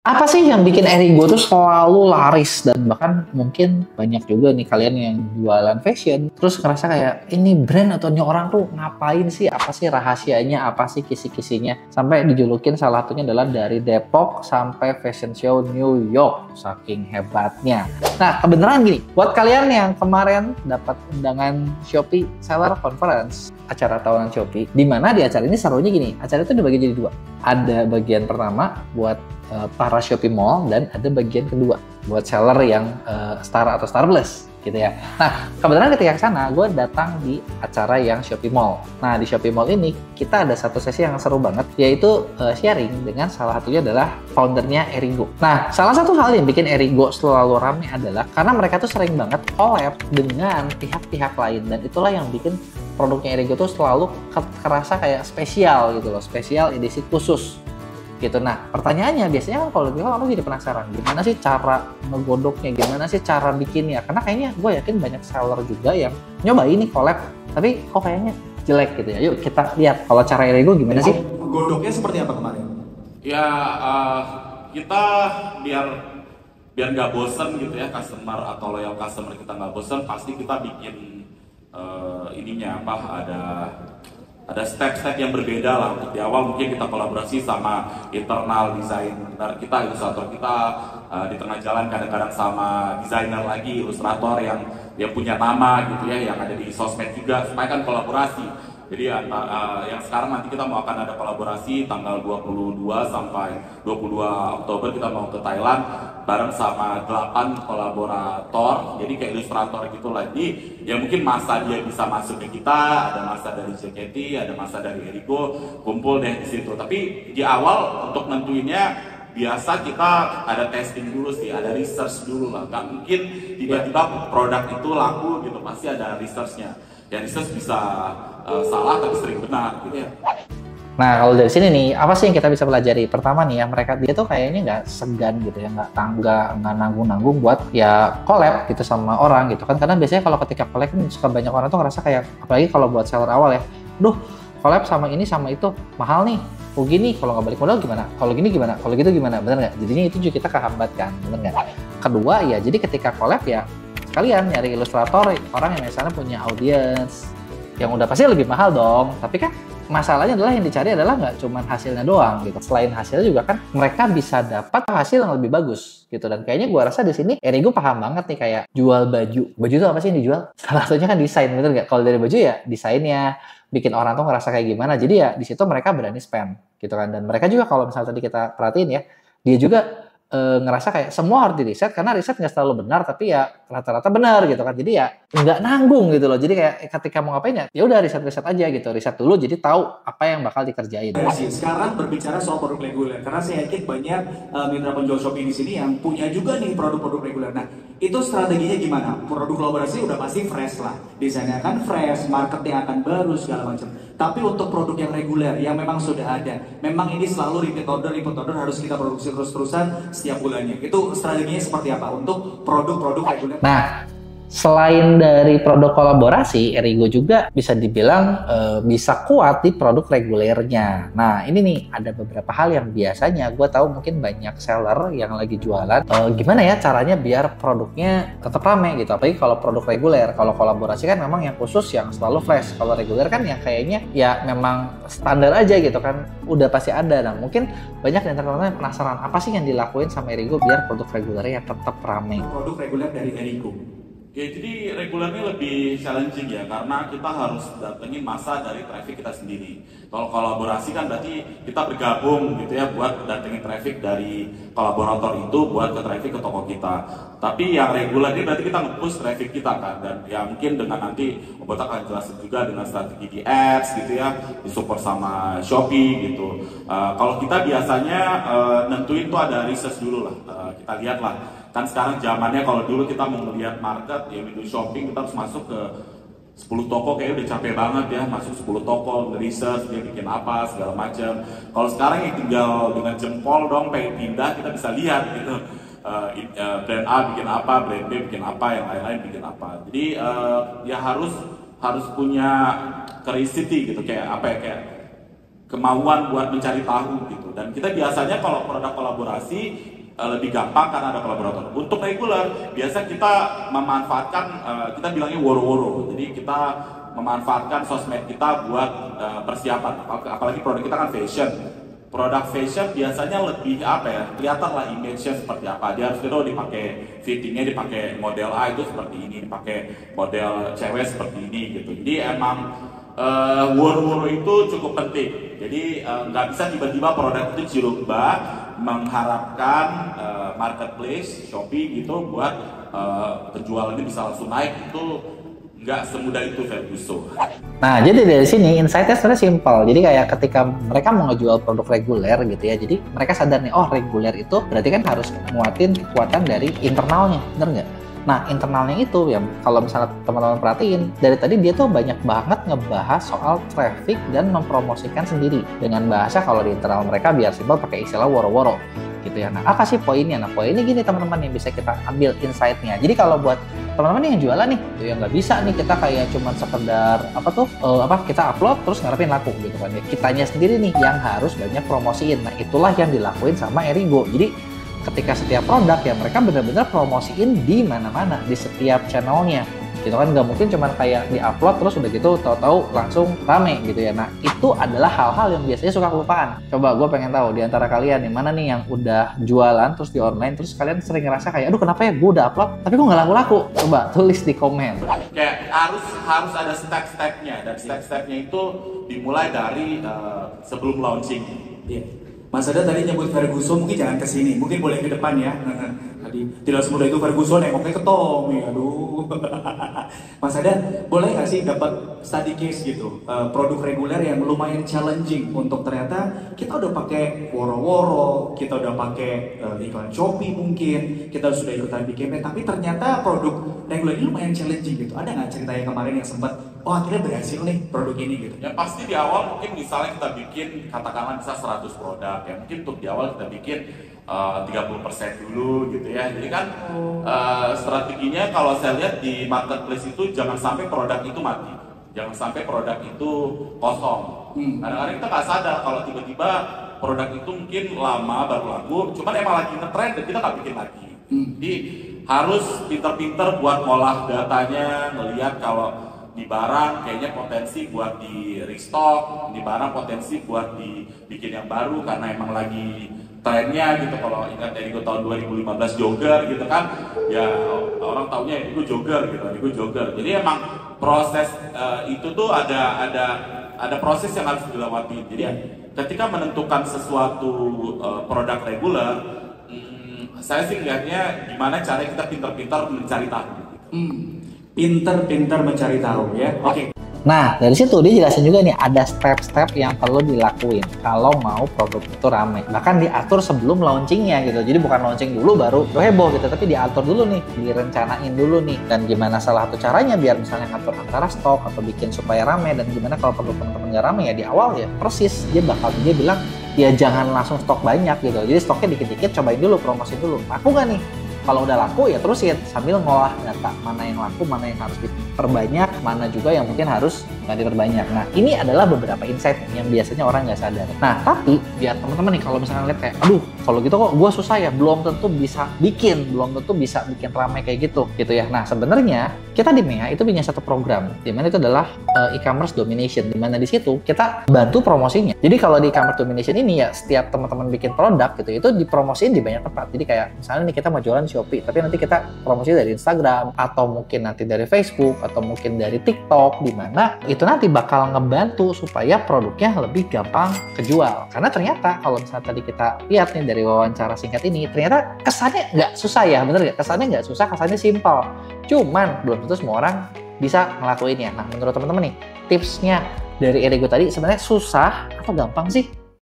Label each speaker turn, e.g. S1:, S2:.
S1: Apa sih yang bikin Erigo tuh selalu laris dan bahkan mungkin banyak juga nih kalian yang jualan fashion terus ngerasa kayak ini brand atau ini orang tuh ngapain sih, apa sih rahasianya, apa sih kisi-kisinya sampai dijulukin salah satunya adalah dari Depok sampai fashion show New York saking hebatnya. Nah kebenaran gini, buat kalian yang kemarin dapat undangan Shopee Seller Conference, acara tahunan Shopee, di mana di acara ini serunya gini, acara itu dibagi jadi dua. Ada bagian pertama buat para Shopee Mall dan ada bagian kedua buat seller yang Star atau Star Plus gitu ya. Nah kebetulan ketika ke sana gue datang di acara yang Shopee Mall. Nah di Shopee Mall ini kita ada satu sesi yang seru banget, yaitu sharing dengan salah satunya adalah foundernya Erigo. Nah salah satu hal yang bikin Erigo selalu rame adalah karena mereka tuh sering banget collab dengan pihak-pihak lain, dan itulah yang bikin produknya Erigo tuh selalu kerasa kayak spesial gitu loh, spesial edisi khusus gitu. Nah pertanyaannya biasanya kan kalau aku jadi penasaran gimana sih cara ngegodoknya, gimana sih cara bikinnya, karena kayaknya gue yakin banyak seller juga yang nyoba ini collab tapi kok kayaknya jelek gitu ya. Yuk kita lihat kalau cara Erigo gimana sih.
S2: Godoknya seperti apa kemarin?
S3: Ya kita biar nggak bosen gitu ya, customer atau loyal customer kita nggak bosen, pasti kita bikin ininya apa, ada step-step yang berbeda lah. Untuk di awal mungkin kita kolaborasi sama internal desainer kita, ilustrator kita, di tengah jalan kadang-kadang sama desainer lagi, ilustrator yang punya nama gitu ya, yang ada di sosmed juga, supaya kan kolaborasi. Jadi yang sekarang nanti kita mau akan ada kolaborasi tanggal 22 sampai 22 Oktober kita mau ke Thailand bareng sama 8 kolaborator, jadi kayak ilustrator gitu lagi. Ya mungkin masa dia bisa masuk ke kita, ada masa dari JKT, ada masa dari Erigo, kumpul deh di situ. Tapi di awal untuk nentuinnya biasa kita ada testing dulu sih, ada research dulu lah. Gak mungkin tiba-tiba produk itu laku gitu, pasti ada researchnya. Ya research bisa salah tapi sering benar gitu ya.
S1: Nah kalau dari sini nih, apa sih yang kita bisa pelajari? Pertama nih ya, dia tuh kayaknya nggak segan gitu ya, nggak nanggung-nanggung buat ya collab gitu sama orang gitu kan. Karena biasanya kalau ketika collab kan suka banyak orang tuh ngerasa kayak, apalagi kalau buat seller awal ya, duh collab sama ini sama itu mahal nih, gini kalau nggak balik modal gimana, kalau gini gimana, kalau gitu gimana, bener nggak? Jadinya itu juga kita kehambat kan, bener nggak? Kedua ya, jadi ketika collab ya kalian nyari ilustrator orang yang misalnya punya audiens yang udah pasti lebih mahal dong. Tapi kan masalahnya adalah yang dicari adalah nggak cuma hasilnya doang gitu. Selain hasilnya juga kan mereka bisa dapat hasil yang lebih bagus gitu. Dan kayaknya gua rasa di sini Erigo paham banget nih, kayak jual baju. Baju itu apa sih yang dijual? Salah satunya kan desain, bener nggak? Kalau dari baju ya desainnya, bikin orang tuh ngerasa kayak gimana. Jadi ya di situ mereka berani spend gitu kan. Dan mereka juga kalau misalnya tadi kita perhatiin ya, dia juga ngerasa kayak semua harus di riset, karena riset nggak selalu benar tapi ya rata-rata benar gitu kan. Jadi ya nggak nanggung gitu loh. Jadi kayak ketika mau ngapain ya udah riset aja gitu, riset dulu jadi tahu apa yang bakal dikerjain.
S2: Sekarang berbicara soal produk reguler, karena saya yakin banyak mitra penjual Shopee di sini yang punya juga nih produk-produk reguler. Nah itu strateginya gimana? Produk kolaborasi udah pasti fresh lah, desainnya akan fresh, marketing akan baru segala macam. Tapi untuk produk yang reguler yang memang sudah ada, memang ini selalu repeat order harus kita produksi terus-terusan setiap bulannya. Itu strateginya seperti apa untuk produk-produk reguler?
S1: Nah, selain dari produk kolaborasi, Erigo juga bisa dibilang bisa kuat di produk regulernya. Nah, ini nih ada beberapa hal yang biasanya gue tahu mungkin banyak seller yang lagi jualan. Gimana ya caranya biar produknya tetap rame gitu. Apalagi kalau produk reguler. Kalau kolaborasi kan memang yang khusus yang selalu flash. Kalau reguler kan yang kayaknya ya memang standar aja gitu kan. Udah pasti ada. Nah, mungkin banyak yang teman-teman penasaran apa sih yang dilakuin sama Erigo biar produk regulernya tetap rame.
S2: Produk reguler dari Erigo.
S3: Ya, jadi regulernya lebih challenging ya, karena kita harus datengin masa dari traffic kita sendiri. Kalau kolaborasi kan berarti kita bergabung gitu ya buat datengin traffic dari kolaborator itu buat ke traffic ke toko kita. Tapi yang reguler ini berarti kita nge-push traffic kita kan, dan ya mungkin dengan nanti Botak akan jelasin juga dengan strategi di ads gitu ya, disupport sama Shopee gitu. Kalau kita biasanya nentuin tuh ada research dulu lah, kita lihat lah. Kan sekarang zamannya kalau dulu kita mau melihat market ya window shopping kita harus masuk ke 10 toko, kayaknya udah capek banget ya, masuk 10 toko nge-research dia bikin apa segala macam. Kalau sekarang ya tinggal dengan jempol dong, pengen pindah kita bisa lihat gitu, brand A bikin apa, brand B bikin apa, yang lain-lain bikin apa. Jadi ya harus punya curiosity gitu, kayak apa ya, kayak kemauan buat mencari tahu gitu. Dan kita biasanya kalau produk kolaborasi lebih gampang karena ada kolaborator. Untuk reguler biasa kita memanfaatkan kita bilangnya woro-woro. Jadi kita memanfaatkan sosmed kita buat persiapan. Apalagi produk kita kan fashion. Produk fashion biasanya lebih apa ya, kelihatan lah image-nya seperti apa. Dia harus dipakai fittingnya, dipakai model A itu seperti ini, dipakai model cewek seperti ini gitu. Jadi emang war-war itu cukup penting. Jadi nggak bisa tiba-tiba produk itu cilukba mengharapkan marketplace, Shopee gitu buat penjualannya bisa langsung naik, itu nggak semudah itu Ferguson.
S1: Nah, jadi dari sini insight-nya sebenarnya simpel. Jadi kayak ketika mereka mau ngejual produk reguler gitu ya, jadi mereka sadar nih, oh reguler itu berarti kan harus nguatin kekuatan dari internalnya, bener nggak? Nah, internalnya itu ya kalau misalnya teman-teman perhatiin, dari tadi dia tuh banyak banget ngebahas soal traffic dan mempromosikan sendiri. Dengan bahasa kalau di internal mereka biar simpel pakai istilah woro-woro gitu ya. Nah, apa sih poinnya? Nah, poinnya gini teman-teman yang bisa kita ambil insight-nya. Jadi kalau buat teman-teman yang jualan nih, ya nggak bisa nih kita kayak cuman sekedar kita upload terus ngarepin laku gitu kan ya. Kitanya sendiri nih yang harus banyak promosiin. Nah, itulah yang dilakuin sama Erigo. Jadi ketika setiap produk ya mereka benar-benar promosiin di mana-mana, di setiap channelnya gitu kan. Nggak mungkin cuman kayak di-upload terus udah gitu tahu-tahu langsung rame gitu ya. Nah, itu adalah hal-hal yang biasanya suka kelupaan. Coba gue pengen tahu di antara kalian yang mana nih yang udah jualan terus di online terus kalian sering ngerasa kayak aduh kenapa ya gue udah upload tapi kok nggak laku-laku. Coba tulis di komen.
S3: Kayak harus ada step-stepnya, dan step-stepnya itu dimulai dari sebelum launching.
S2: Iya. Mas Ada tadi nyebut Ferguson, mungkin jangan ke sini, mungkin boleh ke depan ya. Tadi tidak semudah itu Ferguson nengoknya ke Tommy, aduh. Mas Ada, boleh nggak sih dapat study case gitu, produk reguler yang lumayan challenging untuk ternyata kita udah pakai woro-woro, kita udah pakai iklan Shopee mungkin, kita sudah ikutan di campaign, tapi ternyata produk reguler ini lumayan challenging gitu. Ada nggak cerita yang kemarin yang sempat, oh akhirnya berhasil nih produk ini gitu?
S3: Ya pasti di awal mungkin misalnya kita bikin katakanlah bisa 100 produk, ya mungkin untuk di awal kita bikin 30% dulu gitu ya. Jadi kan strateginya kalau saya lihat di marketplace itu jangan sampai produk itu mati, jangan sampai produk itu kosong. Kadang-kadang kita nggak sadar kalau tiba-tiba produk itu mungkin lama baru laku, cuman emang lagi ngetrend dan kita nggak bikin lagi. Jadi harus pinter-pinter buat ngolah datanya, ngelihat kalau di barang kayaknya potensi buat di restock, di barang potensi buat dibikin yang baru karena emang lagi trennya gitu. Kalau ingat dari tahun 2015 jogger gitu kan, ya orang taunya itu jogger gitu, itu jogger. Jadi emang proses itu tuh ada proses yang harus dilewati. Jadi ketika menentukan sesuatu produk reguler, saya sih lihatnya gimana cara kita pintar-pintar mencari tahu.
S2: Pinter-pinter mencari tahu ya. Oke.
S1: Nah, dari situ dia jelasin juga nih ada step-step yang perlu dilakuin kalau mau produk itu rame. Bahkan diatur sebelum launchingnya gitu. Jadi bukan launching dulu baru heboh gitu, tapi diatur dulu nih, direncanain dulu nih. Dan gimana salah satu caranya biar misalnya ngatur antara stok atau bikin supaya rame, dan gimana kalau produk teman-teman nggak rame ya di awal ya persis dia bilang ya jangan langsung stok banyak gitu. Jadi stoknya dikit-dikit, cobain dulu, promosi dulu. Laku nggak nih? Kalau udah laku ya terusin sambil ngolah data, mana yang laku, mana yang harus diperbanyak, mana juga yang mungkin harus nggak diperbanyak. Nah, ini adalah beberapa insight yang biasanya orang nggak sadar. Nah, tapi biar teman-teman nih kalau misalnya lihat kayak, aduh kalau gitu kok gue susah ya, belum tentu bisa bikin ramai kayak gitu ya. Nah, sebenarnya kita di MEA itu punya satu program, dimana itu adalah e-commerce domination, dimana di situ kita bantu promosinya. Jadi kalau di e-commerce domination ini ya setiap teman-teman bikin produk gitu, itu dipromosiin di banyak tempat. Jadi kayak misalnya nih kita mau jualan Shopee, tapi nanti kita promosi dari Instagram atau mungkin nanti dari Facebook atau mungkin dari TikTok, di mana itu nanti bakal ngebantu supaya produknya lebih gampang kejual. Karena ternyata kalau misalnya tadi kita lihat nih dari wawancara singkat ini, ternyata kesannya nggak susah ya, bener nggak? Kesannya nggak susah, kesannya simpel. Cuman belum tentu semua orang bisa ngelakuinnya. Nah, menurut teman-teman nih, tipsnya dari Erigo tadi sebenarnya susah atau gampang sih?